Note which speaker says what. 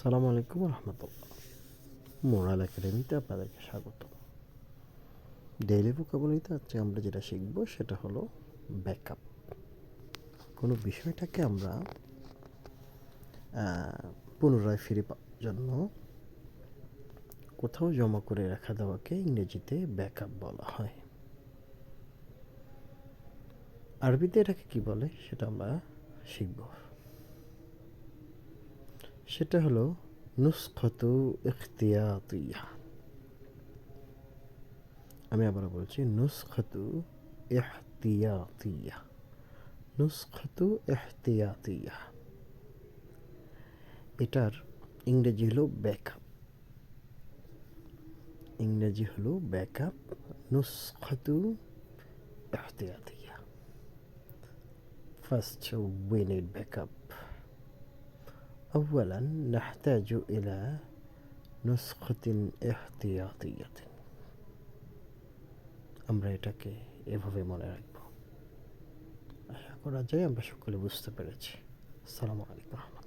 Speaker 1: সালামু আলাইকুম রহমতুল্লাহ। মোরাল একাডেমিতে আপনাদেরকে স্বাগত। ডেইলি ভোকাবুলারিতে আজকে আমরা যেটা শিখব সেটা হলো ব্যাকআপ। কোনো বিষয়টাকে আমরা পুনরায় ফিরে পাওয়ার জন্য কোথাও জমা করে রাখা দেওয়াকে ইংরেজিতে ব্যাকআপ বলা হয়। আরবিতে এটাকে কি বলে সেটা আমরা শিখব। সেটা হলো নুসখাতু ইখতিয়াতিয়া। আমি আবারও বলছি, নুসখাতু ইহতিয়াতিয়া। নুসখাতু ইহতিয়াতিয়া, এটার ইংরেজি হলো ব্যাকআপ। ইংরেজি হলো backup, নুসখাতু ইহতিয়াতিয়া। First we need backup. أولا نحتاج إلى نسخة احتياطية. আমরা এটাকে এভাবে মনে রাখব। আশা করা যায় আমরা সকলে বুঝতে পেরেছি। আসসালামু আলাইকুম।